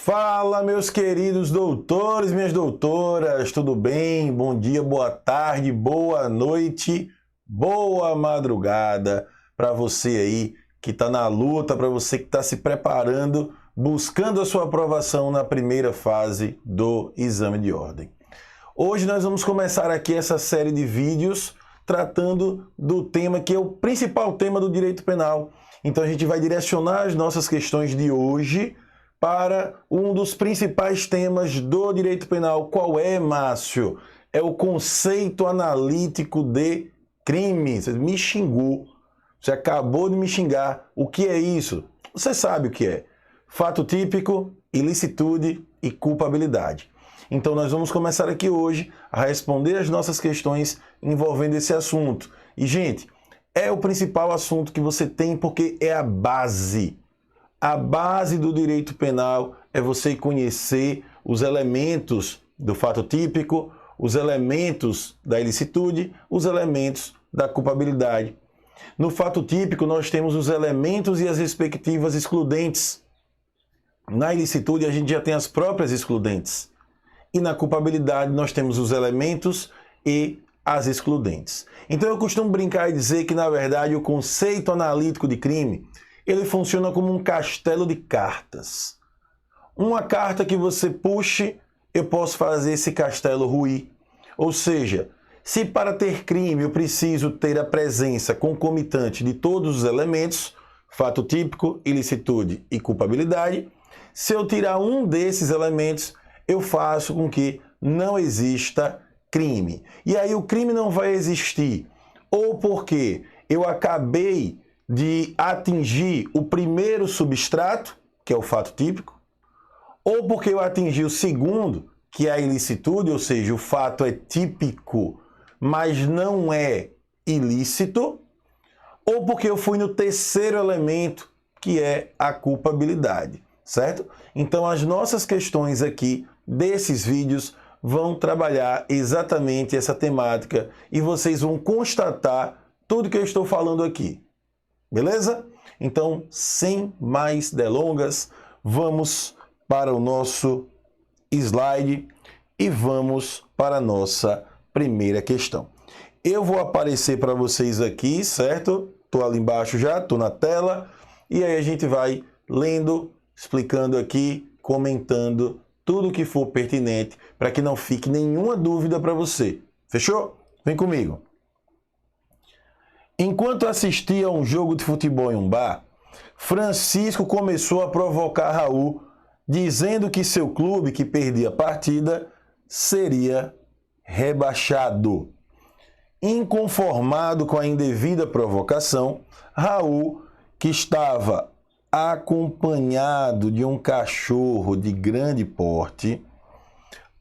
Fala, meus queridos doutores, minhas doutoras, tudo bem? Bom dia, boa tarde, boa noite, boa madrugada para você aí que está na luta, para você que está se preparando, buscando a sua aprovação na primeira fase do exame de ordem. Hoje nós vamos começar aqui essa série de vídeos tratando do tema que é o principal tema do direito penal. Então a gente vai direcionar as nossas questões de hoje para um dos principais temas do direito penal. Qual é, Márcio? É o conceito analítico de crime. Você me xingou. Você acabou de me xingar. O que é isso? Você sabe o que é. Fato típico, ilicitude e culpabilidade. Então nós vamos começar aqui hoje a responder as nossas questões envolvendo esse assunto. E, gente, é o principal assunto que você tem porque é a base. A base do direito penal é você conhecer os elementos do fato típico, os elementos da ilicitude, os elementos da culpabilidade. No fato típico, nós temos os elementos e as respectivas excludentes. Na ilicitude, a gente já tem as próprias excludentes. E na culpabilidade, nós temos os elementos e as excludentes. Então, eu costumo brincar e dizer que, na verdade, o conceito analítico de crime ele funciona como um castelo de cartas. Uma carta que você puxe, eu posso fazer esse castelo ruir. Ou seja, se para ter crime eu preciso ter a presença concomitante de todos os elementos, fato típico, ilicitude e culpabilidade, se eu tirar um desses elementos, eu faço com que não exista crime. E aí o crime não vai existir, ou porque eu acabei de atingir o primeiro substrato, que é o fato típico, ou porque eu atingi o segundo, que é a ilicitude, ou seja, o fato é típico, mas não é ilícito, ou porque eu fui no terceiro elemento, que é a culpabilidade, certo? Então, as nossas questões aqui desses vídeos vão trabalhar exatamente essa temática e vocês vão constatar tudo que eu estou falando aqui. Beleza? Então, sem mais delongas, vamos para o nosso slide e vamos para a nossa primeira questão. Eu vou aparecer para vocês aqui, certo? Estou ali embaixo já, estou na tela, e aí a gente vai lendo, explicando aqui, comentando tudo que for pertinente para que não fique nenhuma dúvida para você. Fechou? Vem comigo. Enquanto assistia a um jogo de futebol em um bar, Francisco começou a provocar Raul, dizendo que seu clube, que perdia a partida, seria rebaixado. Inconformado com a indevida provocação, Raul, que estava acompanhado de um cachorro de grande porte,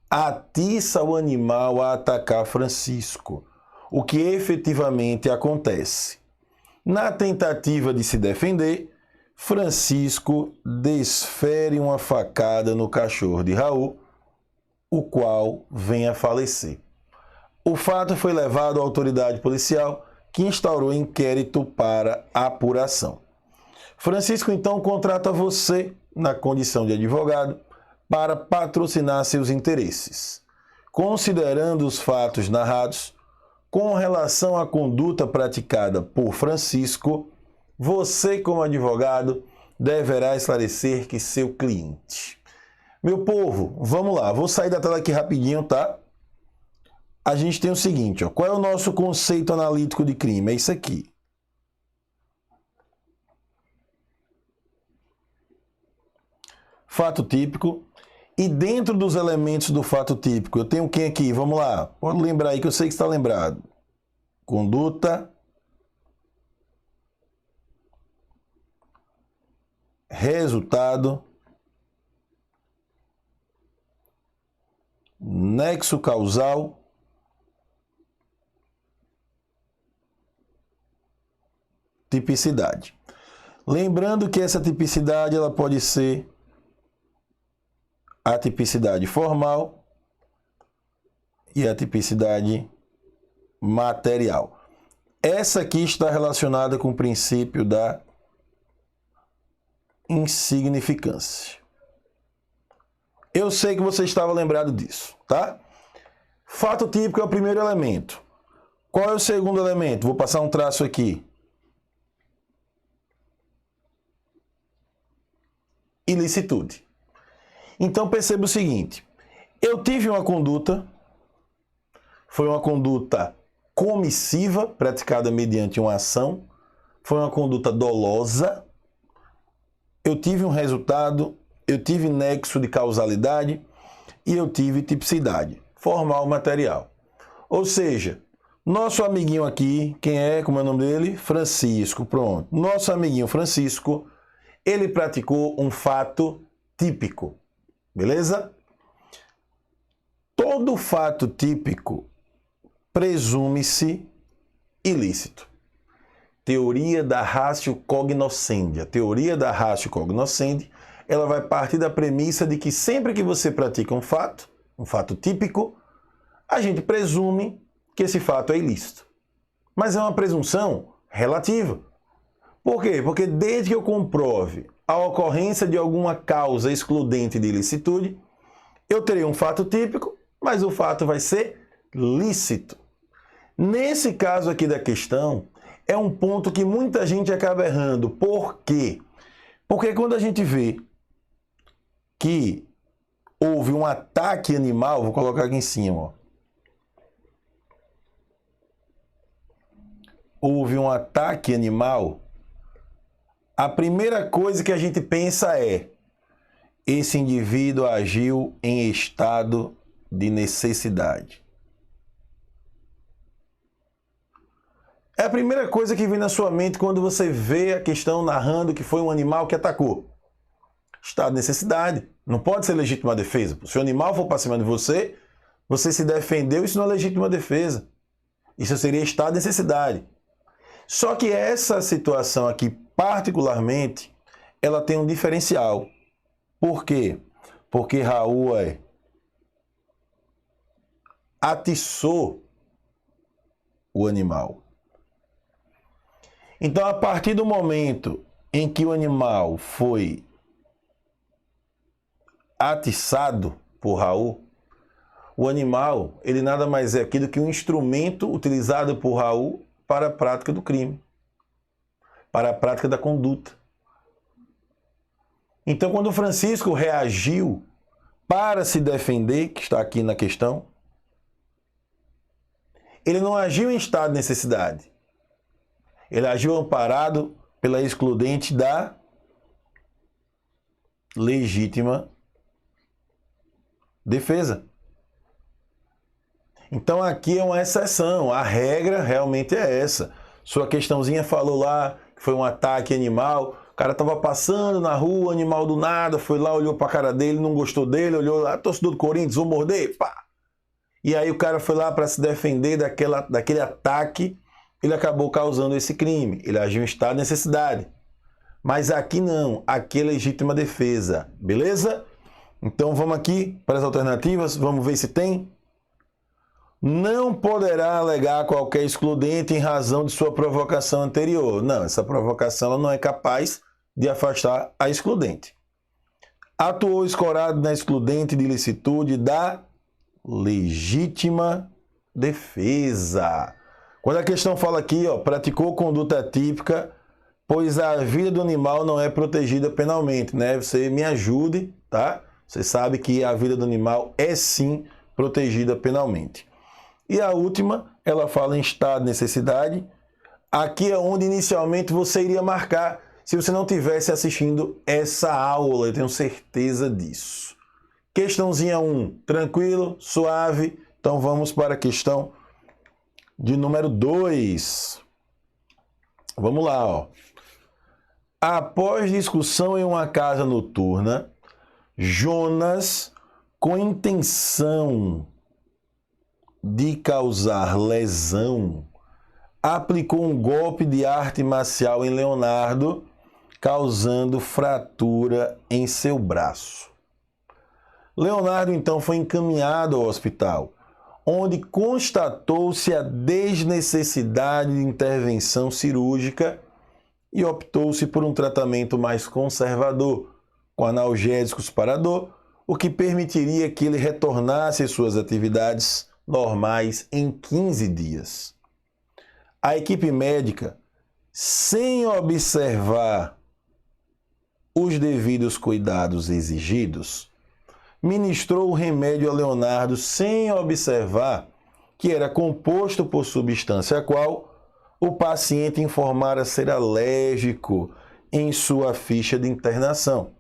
atiça o animal a atacar Francisco, o que efetivamente acontece. Na tentativa de se defender, Francisco desfere uma facada no cachorro de Raul, o qual vem a falecer. O fato foi levado à autoridade policial, que instaurou inquérito para apuração. Francisco então contrata você, na condição de advogado, para patrocinar seus interesses. Considerando os fatos narrados, com relação à conduta praticada por Francisco, você, como advogado, deverá esclarecer que seu cliente. Meu povo, vamos lá, vou sair da tela aqui rapidinho, tá? A gente tem o seguinte, ó, qual é o nosso conceito analítico de crime? É isso aqui. Fato típico. E dentro dos elementos do fato típico, eu tenho quem aqui? Vamos lá. Pode lembrar aí que eu sei que está lembrado. Conduta. Resultado. Nexo causal. Tipicidade. Lembrando que essa tipicidade ela pode ser a tipicidade formal e a tipicidade material. Essa aqui está relacionada com o princípio da insignificância. Eu sei que você estava lembrado disso, tá? Fato típico é o primeiro elemento. Qual é o segundo elemento? Vou passar um traço aqui. Ilicitude. Então perceba o seguinte, eu tive uma conduta, foi uma conduta comissiva, praticada mediante uma ação, foi uma conduta dolosa, eu tive um resultado, eu tive nexo de causalidade e eu tive tipicidade, formal material. Ou seja, nosso amiguinho aqui, quem é, como é o nome dele? Francisco, pronto. Nosso amiguinho Francisco, ele praticou um fato típico. Beleza? Todo fato típico presume-se ilícito. Teoria da ratio cognoscendi. A teoria da ratio cognoscendi, ela vai partir da premissa de que sempre que você pratica um fato típico, a gente presume que esse fato é ilícito. Mas é uma presunção relativa. Por quê? Porque desde que eu comprove a ocorrência de alguma causa excludente de ilicitude, eu terei um fato típico, mas o fato vai ser lícito. Nesse caso aqui da questão, é um ponto que muita gente acaba errando. Por quê? Porque quando a gente vê que houve um ataque animal, vou colocar aqui em cima, ó. Houve um ataque animal, a primeira coisa que a gente pensa é: esse indivíduo agiu em estado de necessidade. É a primeira coisa que vem na sua mente quando você vê a questão narrando que foi um animal que atacou. Estado de necessidade. Não pode ser legítima defesa. Se o animal for para cima de você, você se defendeu, isso não é legítima defesa. Isso seria estado de necessidade. Só que essa situação aqui, particularmente, ela tem um diferencial. Por quê? Porque Raul atiçou o animal. Então, a partir do momento em que o animal foi atiçado por Raul, o animal, ele nada mais é aqui do que um instrumento utilizado por Raul para a prática do crime, para a prática da conduta. Então, quando Francisco reagiu para se defender, que está aqui na questão, ele não agiu em estado de necessidade. Ele agiu amparado pela excludente da legítima defesa. Então aqui é uma exceção, a regra realmente é essa. Sua questãozinha falou lá que foi um ataque animal, o cara estava passando na rua, animal do nada, foi lá, olhou para a cara dele, não gostou dele, olhou lá, torcedor do Corinthians, vou morder, pá! E aí o cara foi lá para se defender daquele ataque, ele acabou causando esse crime, ele agiu em estado de necessidade. Mas aqui não, aqui é legítima defesa, beleza? Então vamos aqui para as alternativas, vamos ver se tem. Não poderá alegar qualquer excludente em razão de sua provocação anterior. Não, essa provocação ela não é capaz de afastar a excludente. Atuou escorado na excludente de ilicitude da legítima defesa. Quando a questão fala aqui, ó, praticou conduta atípica, pois a vida do animal não é protegida penalmente, né? Você me ajude, tá? Você sabe que a vida do animal é sim protegida penalmente. E a última, ela fala em estado de necessidade. Aqui é onde inicialmente você iria marcar se você não tivesse assistindo essa aula, eu tenho certeza disso. Questãozinha 1, tranquilo, suave. Então vamos para a questão de número 2. Vamos lá, ó. Após discussão em uma casa noturna, Jonas, com intenção de causar lesão, aplicou um golpe de arte marcial em Leonardo, causando fratura em seu braço. Leonardo então foi encaminhado ao hospital, onde constatou-se a desnecessidade de intervenção cirúrgica e optou-se por um tratamento mais conservador, com analgésicos para dor, o que permitiria que ele retornasse às suas atividades normais em 15 dias. A equipe médica, sem observar os devidos cuidados exigidos, ministrou o remédio a Leonardo sem observar que era composto por substância a qual o paciente informara ser alérgico em sua ficha de internação.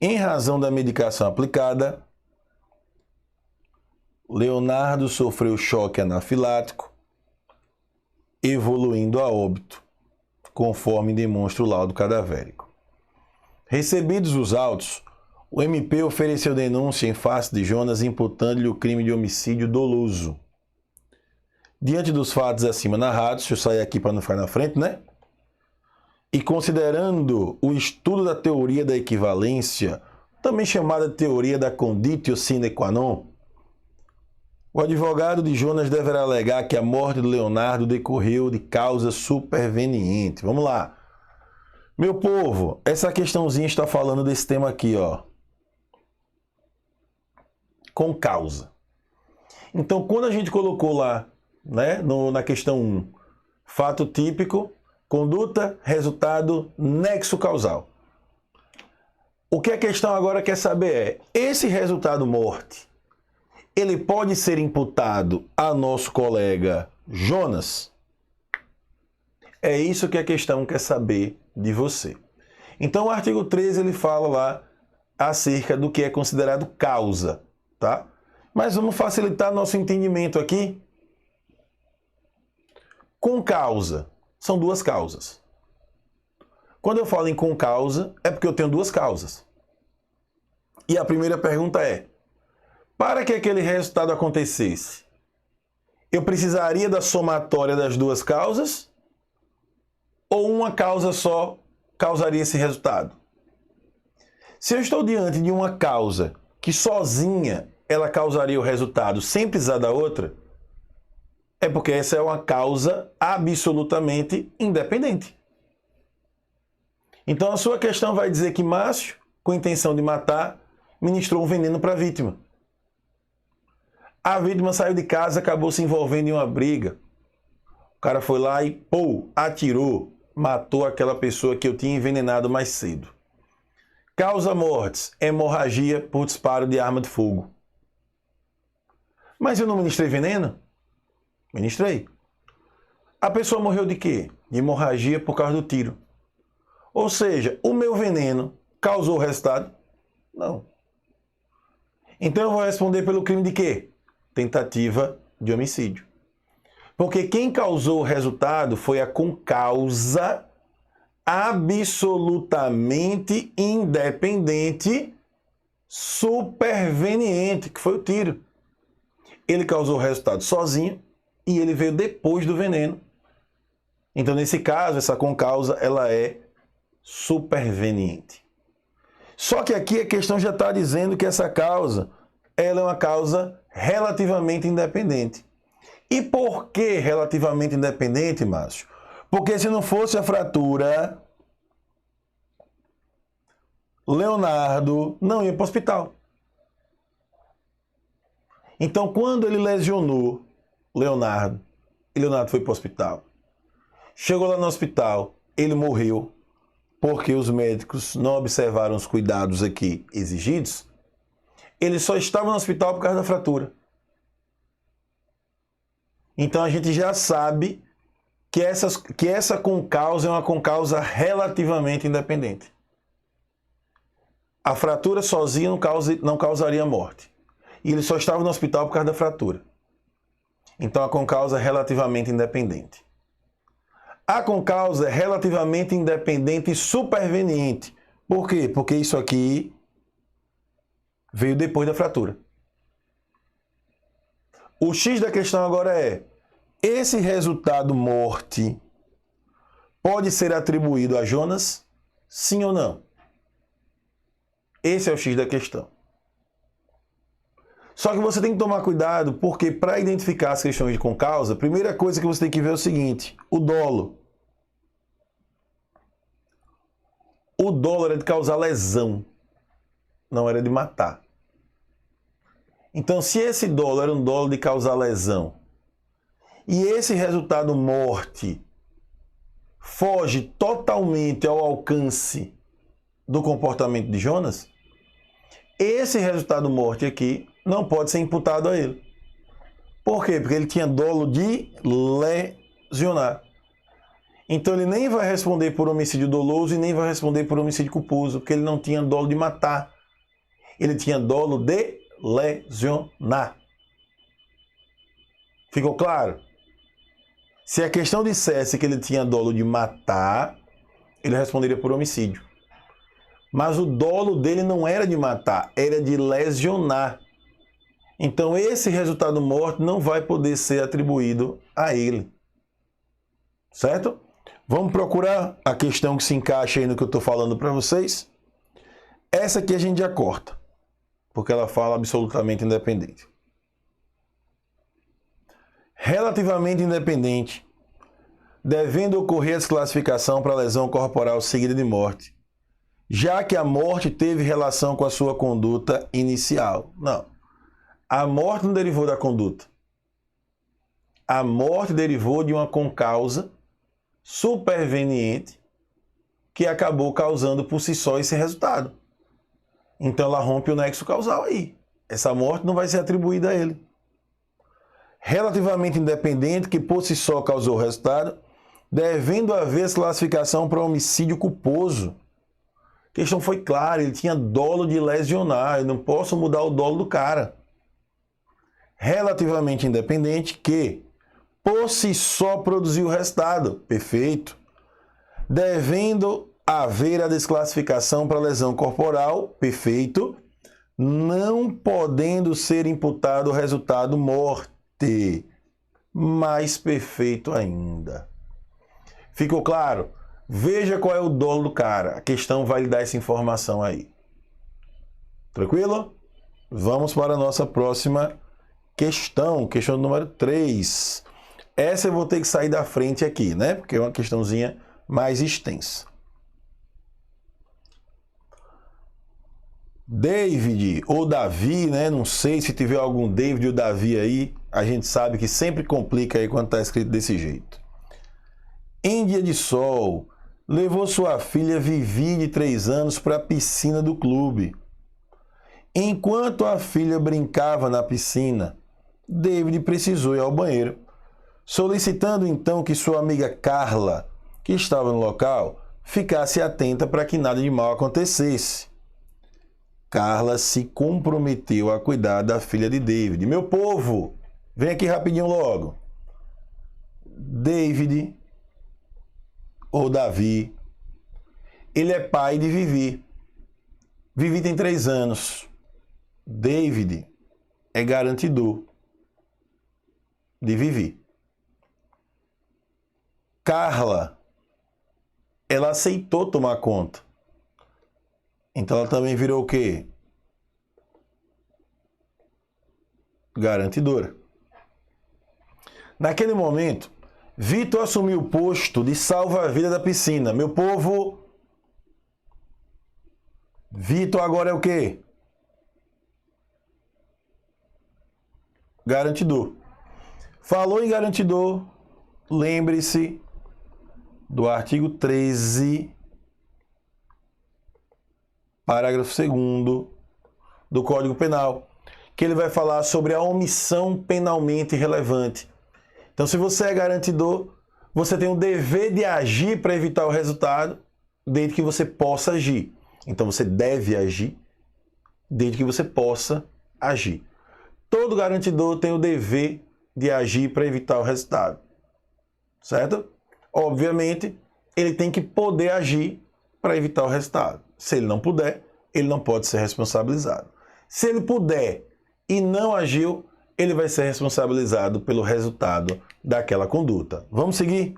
Em razão da medicação aplicada, Leonardo sofreu choque anafilático, evoluindo a óbito, conforme demonstra o laudo cadavérico. Recebidos os autos, o MP ofereceu denúncia em face de Jonas, imputando-lhe o crime de homicídio doloso. Diante dos fatos acima narrados, deixa eu sair aqui para não ficar na frente, né? E considerando o estudo da teoria da equivalência, também chamada de teoria da conditio sine qua non, o advogado de Jonas deverá alegar que a morte de Leonardo decorreu de causa superveniente. Vamos lá. Meu povo, essa questãozinha está falando desse tema aqui, ó. Com causa. Então, quando a gente colocou lá, né, na questão 1, fato típico, conduta, resultado, nexo causal. O que a questão agora quer saber é, esse resultado morte, ele pode ser imputado a nosso colega Jonas? É isso que a questão quer saber de você. Então, o artigo 13, ele fala lá acerca do que é considerado causa, tá? Mas vamos facilitar nosso entendimento aqui. Com causa, são duas causas. Quando eu falo em com causa, é porque eu tenho duas causas. E a primeira pergunta é, para que aquele resultado acontecesse, eu precisaria da somatória das duas causas? Ou uma causa só causaria esse resultado? Se eu estou diante de uma causa que sozinha ela causaria o resultado sem precisar da outra, é porque essa é uma causa absolutamente independente. Então a sua questão vai dizer que Márcio, com intenção de matar, ministrou um veneno para a vítima. A vítima saiu de casa, acabou se envolvendo em uma briga. O cara foi lá e, atirou, matou aquela pessoa que eu tinha envenenado mais cedo. Causa mortes, hemorragia por disparo de arma de fogo. Mas eu não ministrei veneno? Ministrei. A pessoa morreu de quê? De hemorragia por causa do tiro. Ou seja, o meu veneno causou o resultado? Não. Então eu vou responder pelo crime de quê? Tentativa de homicídio. Porque quem causou o resultado foi a concausa absolutamente independente, superveniente, que foi o tiro. Ele causou o resultado sozinho e ele veio depois do veneno. Então, nesse caso, essa concausa, ela é superveniente. Só que aqui a questão já está dizendo que essa causa, ela é uma causa relativamente independente. E por que relativamente independente, Márcio? Porque se não fosse a fratura, Leonardo não ia para o hospital. Então, quando ele lesionou Leonardo, e Leonardo foi para o hospital, chegou lá no hospital, ele morreu, porque os médicos não observaram os cuidados aqui exigidos, ele só estava no hospital por causa da fratura. Então a gente já sabe que essa concausa é uma concausa relativamente independente. A fratura sozinha não causaria morte. E ele só estava no hospital por causa da fratura. Então a concausa é relativamente independente. A concausa é relativamente independente e superveniente. Por quê? Porque isso aqui veio depois da fratura. O X da questão agora é, esse resultado morte pode ser atribuído a Jonas? Sim ou não? Esse é o X da questão. Só que você tem que tomar cuidado, porque para identificar as questões de concausa, a primeira coisa que você tem que ver é o seguinte, o dolo. O dolo é de causar lesão. não era de matar. Então, se esse dolo era um dolo de causar lesão, e esse resultado morte foge totalmente ao alcance do comportamento de Jonas, esse resultado morte aqui não pode ser imputado a ele. Por quê? Porque ele tinha dolo de lesionar. Então ele nem vai responder por homicídio doloso e nem vai responder por homicídio culposo, porque ele não tinha dolo de matar. Ele tinha dolo de lesionar. Ficou claro? Se a questão dissesse que ele tinha dolo de matar, ele responderia por homicídio. Mas o dolo dele não era de matar, era de lesionar. Então esse resultado morte não vai poder ser atribuído a ele. Certo? Vamos procurar a questão que se encaixa aí no que eu estou falando para vocês. Essa aqui a gente já corta, porque ela fala absolutamente independente. Relativamente independente, devendo ocorrer a desclassificação para lesão corporal seguida de morte, já que a morte teve relação com a sua conduta inicial. Não. A morte não derivou da conduta. A morte derivou de uma concausa superveniente que acabou causando por si só esse resultado. Então ela rompe o nexo causal aí. Essa morte não vai ser atribuída a ele. Relativamente independente, que por si só causou o resultado, devendo haver classificação para homicídio culposo. A questão foi clara, ele tinha dolo de lesionar, eu não posso mudar o dolo do cara. Relativamente independente, que por si só produziu o resultado. Perfeito. Devendo haver a desclassificação para lesão corporal. Perfeito. Não podendo ser imputado o resultado morte. Mais perfeito ainda. Ficou claro? Veja qual é o dolo do cara. A questão vai lhe dar essa informação aí. Tranquilo? Vamos para a nossa próxima questão. Questão número 3. Essa eu vou ter que sair da frente aqui, né? Porque é uma questãozinha mais extensa. David ou Davi, né? Não sei se tiver algum David ou Davi aí. A gente sabe que sempre complica aí quando está escrito desse jeito. Em dia de sol, levou sua filha Vivi, de 3 anos, para a piscina do clube. Enquanto a filha brincava na piscina, David precisou ir ao banheiro, solicitando então que sua amiga Carla, que estava no local, ficasse atenta para que nada de mal acontecesse. Carla se comprometeu a cuidar da filha de David. Meu povo, vem aqui rapidinho logo. David, ou Davi, ele é pai de Vivi. Vivi tem 3 anos. David é garantidor de Vivi. Carla, ela aceitou tomar conta. Então ela também virou o quê? Garantidora. Naquele momento, Vitor assumiu o posto de salva-vida da piscina. Meu povo, Vitor agora é o quê? Garantidor. Falou em garantidor, lembre-se do artigo 13, parágrafo 2º do Código Penal, que ele vai falar sobre a omissão penalmente relevante. Então, se você é garantidor, você tem o dever de agir para evitar o resultado, desde que você possa agir. Então, você deve agir, desde que você possa agir. Todo garantidor tem o dever de agir para evitar o resultado. Certo? Obviamente, ele tem que poder agir para evitar o resultado. Se ele não puder, ele não pode ser responsabilizado. Se ele puder e não agiu, ele vai ser responsabilizado pelo resultado daquela conduta. Vamos seguir?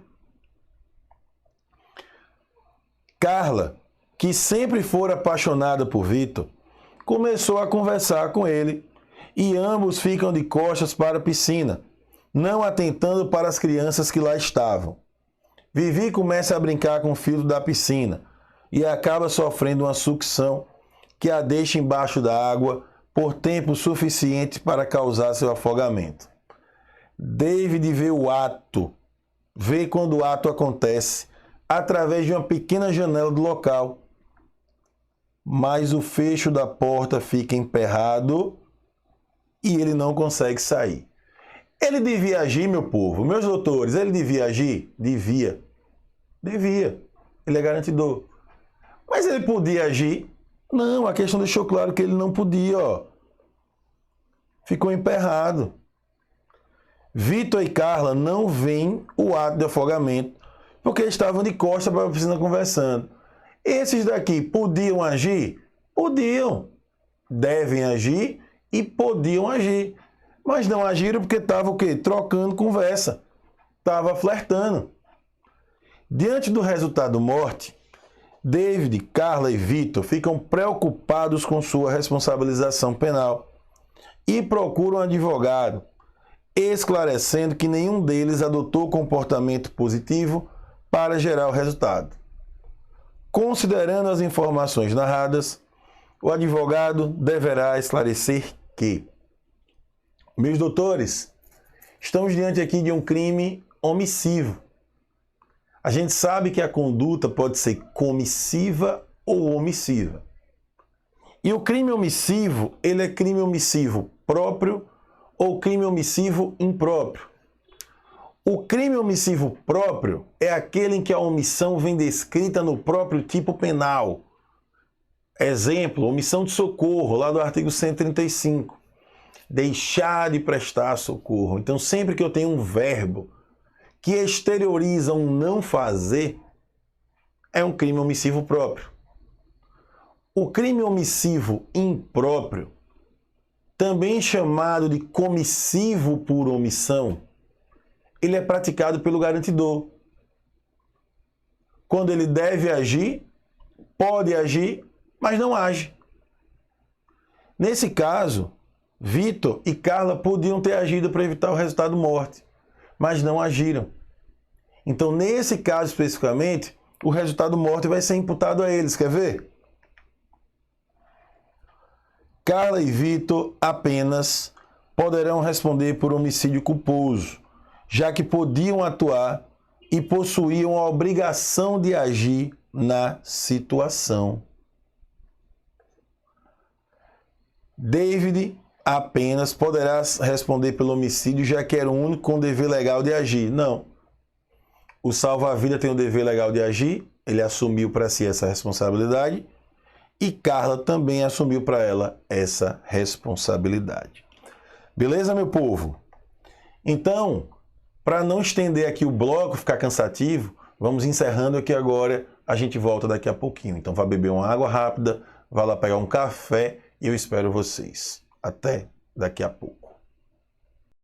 Carla, que sempre fora apaixonada por Vitor, começou a conversar com ele e ambos ficam de costas para a piscina, não atentando para as crianças que lá estavam. Vivi começa a brincar com o filtro da piscina e acaba sofrendo uma sucção que a deixa embaixo da água por tempo suficiente para causar seu afogamento. David vê o ato, vê quando o ato acontece, através de uma pequena janela do local. Mas o fecho da porta fica emperrado e ele não consegue sair. Ele devia agir, meu povo, meus doutores, ele devia agir? Devia. Ele é garantidor. Mas ele podia agir? Não, a questão deixou claro que ele não podia, ó. Ficou emperrado. Vitor e Carla não veem o ato de afogamento, porque estavam de costas para a piscina conversando. Esses daqui podiam agir? Podiam. Devem agir e podiam agir. Mas não agiram porque estavam o quê? Trocando conversa. Estava flertando. Diante do resultado morte, David, Carla e Vitor ficam preocupados com sua responsabilização penal e procuram um advogado, esclarecendo que nenhum deles adotou comportamento positivo para gerar o resultado. Considerando as informações narradas, o advogado deverá esclarecer que, meus doutores, estamos diante aqui de um crime omissivo. A gente sabe que a conduta pode ser comissiva ou omissiva. E o crime omissivo, ele é crime omissivo próprio ou crime omissivo impróprio. O crime omissivo próprio é aquele em que a omissão vem descrita no próprio tipo penal. Exemplo, omissão de socorro, lá do artigo 135. Deixar de prestar socorro. Então, sempre que eu tenho um verbo que exterioriza um não fazer, é um crime omissivo próprio. O crime omissivo impróprio, também chamado de comissivo por omissão, ele é praticado pelo garantidor. Quando ele deve agir, pode agir, mas não age. Nesse caso, Vitor e Carla podiam ter agido para evitar o resultado morte, mas não agiram. Então, nesse caso especificamente, o resultado morte vai ser imputado a eles. Quer ver? Carla e Vitor apenas poderão responder por homicídio culposo, já que podiam atuar e possuíam a obrigação de agir na situação. David apenas poderá responder pelo homicídio, já que era o único com o dever legal de agir. Não. O salva-vida tem o dever legal de agir, ele assumiu para si essa responsabilidade, e Carla também assumiu para ela essa responsabilidade. Beleza, meu povo? Então, para não estender aqui o bloco, ficar cansativo, vamos encerrando aqui agora, a gente volta daqui a pouquinho. Então, vá beber uma água rápida, vá lá pegar um café e eu espero vocês. Até daqui a pouco.